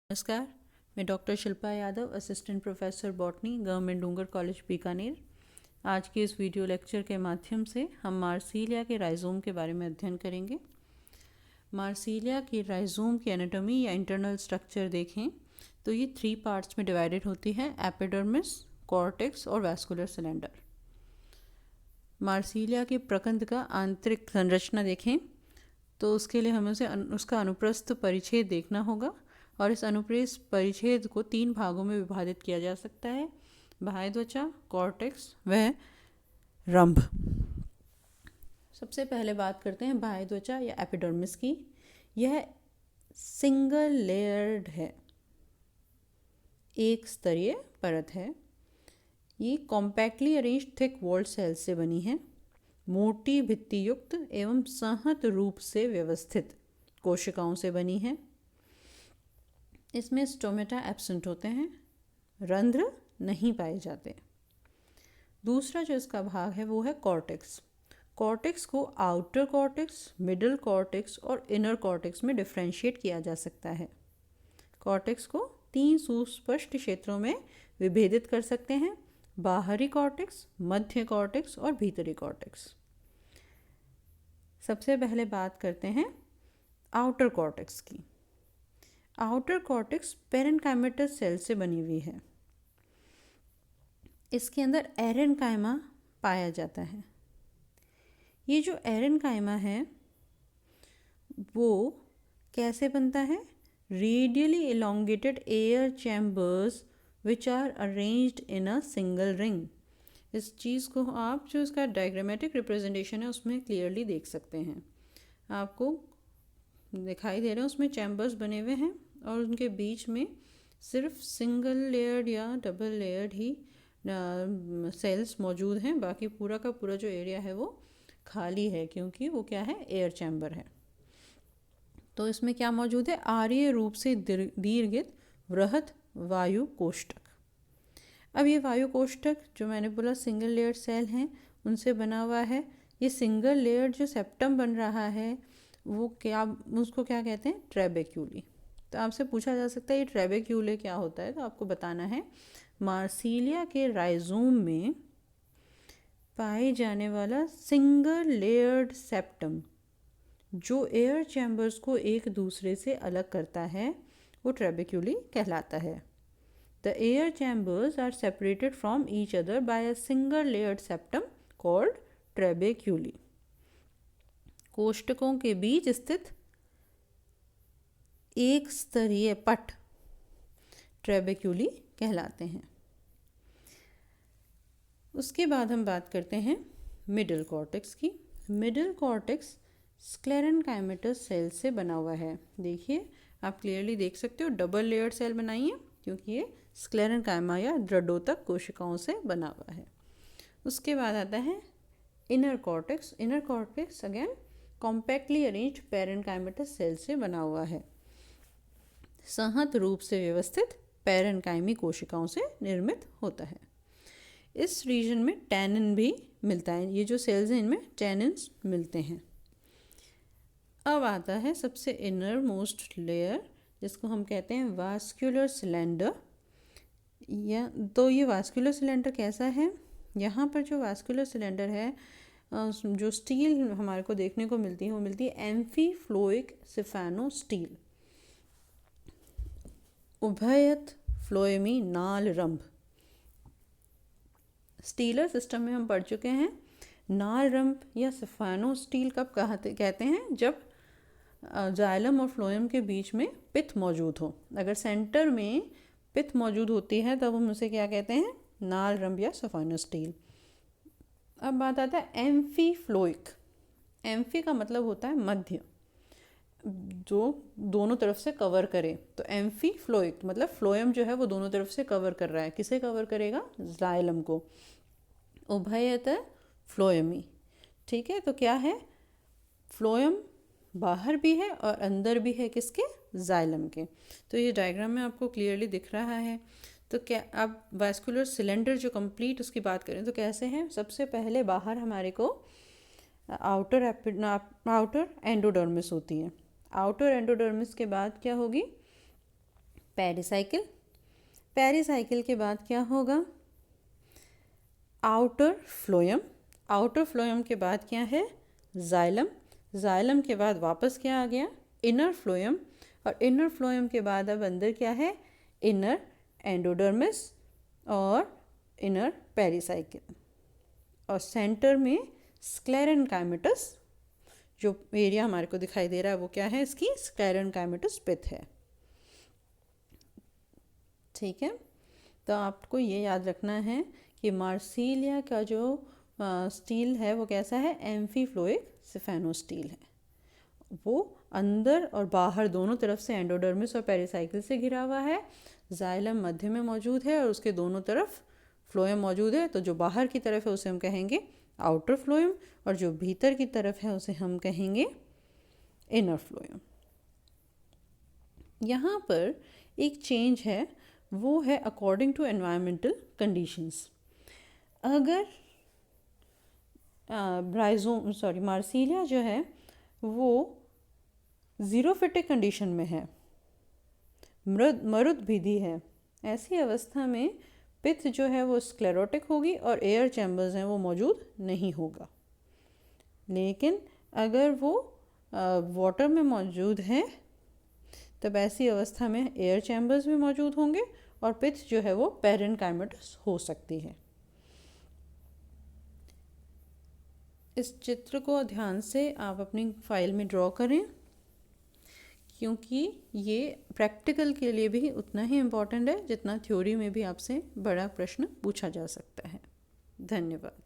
नमस्कार, मैं doctor Shilpa Yadav, assistant professor botany, government Dungar college Bikaner. आज के इस वीडियो लेक्चर के माध्यम से हम मार्सिलिया के राइजोम के बारे में अध्ययन करेंगे। मार्सिलिया की राइजोम की एनाटॉमी या इंटरनल स्ट्रक्चर देखें तो ये 3 पार्ट्स में डिवाइडेड होती है: एपिडर्मिस, कॉर्टेक्स और वैस्कुलर सिलेंडर। मार्सिलिया के प्रकंद का आंतरिक संरचना देखें तो उसके लिए हमें उसका अनुप्रस्थ परिच्छेद देखना होगा और इस अनुप्रस्थ परिच्छेद को 3 भागों में विभाजित किया जा सकता है: बाह्य त्वचा, कॉर्टेक्स व रंभ। सबसे पहले बात करते हैं बाह्य त्वचा या एपिडर्मिस की। यह सिंगल लेयर्ड है, एक स्तरीय परत है। ये compactly arranged thick walled cells से बनी है। मोटी भित्ति युक्त एवं संहत रूप से व्यवस्थित कोशिकाओं से बनी है। इसमें स्टोमेटा एब्सेंट होते हैं, रंध्र नहीं पाए जाते। दूसरा जो इसका भाग है वो है कॉर्टेक्स। कॉर्टेक्स को आउटर कॉर्टेक्स, मिडल कॉर्टेक्स और इनर कॉर्टेक्स में डिफ्रेंशिएट किया जा सकता है। कॉर्टेक्स को 3 सुस्पष्ट क्षेत्रों में विभेदित कर सकते हैं: बाहरी कॉर्टेक्स, मध्य कॉर्टेक्स और भीतरी कॉर्टेक्स। सबसे पहले बात करते हैं आउटर कॉर्टेक्स की। आउटर कॉर्टेक्स पेरेन्काइमेटस सेल से बनी हुई है। इसके अंदर एरेन्काइमा पाया जाता है। ये जो एरेन्काइमा है वो कैसे बनता है? Radially elongated air chambers which are arranged in a single ring. इस चीज़ को आप जो इसका डायग्रामेटिक रिप्रेजेंटेशन है उसमें क्लियरली देख सकते हैं। आपको दिखाई दे रहे हैं उसमें चैम्बर्स बने हुए हैं और उनके बीच में सिर्फ सिंगल लेयर्ड या डबल लेयर्ड ही सेल्स मौजूद हैं। बाकी पूरा का पूरा जो एरिया है वो खाली है, क्योंकि वो क्या है, एयर चैम्बर है। तो इसमें क्या मौजूद है? आर्य रूप से दीर्घित वृहत वायु कोष्ठक। अब ये वायु कोष्ठक जो मैंने बोला सिंगल लेयर्ड सेल हैं उनसे बना हुआ है। ये सिंगल लेयर्ड जो सेप्टम बन रहा है वो उसको क्या कहते हैं? ट्रेबेक्यूली। तो आपसे पूछा जा सकता है ये ट्रेबेक्यूले क्या होता है, तो आपको बताना है मार्सिलिया के राइजोम में पाए जाने वाला सिंगल लेयर्ड सेप्टम जो एयर चैम्बर्स को एक दूसरे से अलग करता है वो ट्रेबेक्यूली कहलाता है। The air chambers are separated from each other by a single layered septum called trabeculae. कोष्ठकों के बीच स्थित एक स्तरीय पट ट्रेबेक्यूली कहलाते हैं। उसके बाद हम बात करते हैं मिडिल कॉर्टेक्स की। मिडिल कॉर्टेक्स स्क्लेरेन्काइमेटस सेल से बना हुआ है। देखिए, आप क्लियरली देख सकते हो डबल लेयर्ड सेल बनाई है, क्योंकि ये स्क्लेरेन्काइमा या दृढ़ोतक कोशिकाओं से बना हुआ है। उसके बाद आता है inner cortex. Inner cortex again compactly arranged parenchymatous cell से बना हुआ है। संहत रूप से व्यवस्थित पेरेन्काइमी कोशिकाओं से निर्मित होता है। इस रीजन में टैनिन भी मिलता है। ये जो सेल्स हैं इनमें टैनिन्स मिलते हैं। अब आता है सबसे इनर मोस्ट लेयर जिसको हम कहते हैं वास्कुलर सिलेंडर। तो ये वास्कुलर सिलेंडर कैसा है? यहाँ पर जो वास्कुलर सिलेंडर है, जो स्टील हमारे को देखने को मिलती है वो मिलती है एम्फीफ्लोइक सिफेनो स्टील। उभयत फ्लोएमी नाल रंभ। स्टीलर सिस्टम में हम पढ़ चुके हैं। नाल रंभ या सिफेनो स्टील कब कहते हैं? जब जाइलम और फ्लोएम के बीच में पित्त मौजूद हो। अगर सेंटर में पित्त मौजूद होती है तब हम उसे क्या कहते हैं? नाल रंभ या सिफेनो स्टील। अब बात आता है एम्फीफ्लोइक। एम्फी का मतलब होता है मध्य, जो दोनों तरफ से कवर करे। तो एम्फीफ्लोइक मतलब फ्लोएम जो है वो दोनों तरफ से कवर कर रहा है। किसे कवर करेगा? जाइलम को। उभयत फ्लोएमी। ठीक है, तो क्या है? फ्लोएम बाहर भी है और अंदर भी है, किसके? जाइलम के। तो ये डायग्राम में आपको क्लियरली दिख रहा है। तो क्या अब वास्कुलर सिलेंडर जो कंप्लीट उसकी बात करें तो कैसे हैं? सबसे पहले बाहर हमारे को आउटर एंडोडर्मिस होती है। आउटर एंडोडर्मिस के बाद क्या होगी? पेरिसाइकिल, पेरिसाइकिल के बाद क्या होगा? आउटर फ्लोएम, आउटर फ्लोएम के बाद क्या है? जाइलम, जाइलम के बाद वापस क्या आ गया? इनर फ्लोएम, और इनर फ्लोएम के बाद अब अंदर क्या है? इनर एंडोडर्मिस और इनर पेरिसाइकिल, और सेंटर में स्क्लेरेनकाइमेटस, जो एरिया हमारे को दिखाई दे रहा है वो क्या है? इसकी स्क्लेरेनकाइमेटस पिथ है। ठीक है, तो आपको ये याद रखना है कि मार्सिलिया का जो स्टील है वो कैसा है? एम्फीफ्लोइक सिफेनो स्टील है। वो अंदर और बाहर दोनों तरफ से एंडोडर्मिस और पेरिसाइकिल से घिरा हुआ है। जाइलम मध्य में मौजूद है और उसके दोनों तरफ फ्लोएम मौजूद है। तो जो बाहर की तरफ है उसे हम कहेंगे आउटर फ्लोएम, और जो भीतर की तरफ है उसे हम कहेंगे इनर फ्लोएम। यहाँ पर एक चेंज है, वो है अकॉर्डिंग टू एनवायरमेंटल कंडीशंस। अगर मार्सिलिया जो है वो ज़ीरोफिटिक कंडीशन में है, मरुद्भिदी है, ऐसी अवस्था में पित्त जो है वो स्क्लेरोटिक होगी और एयर चैम्बर्स हैं वो मौजूद नहीं होगा। लेकिन अगर वो वाटर में मौजूद है तब ऐसी अवस्था में एयर चैम्बर्स भी मौजूद होंगे और पित्त जो है वो पेरेन्काइमेटस हो सकती है। इस चित्र को ध्यान से आप अपनी फाइल में ड्रॉ करें, क्योंकि ये प्रैक्टिकल के लिए भी उतना ही इम्पॉर्टेंट है जितना थ्योरी में भी आपसे बड़ा प्रश्न पूछा जा सकता है। धन्यवाद।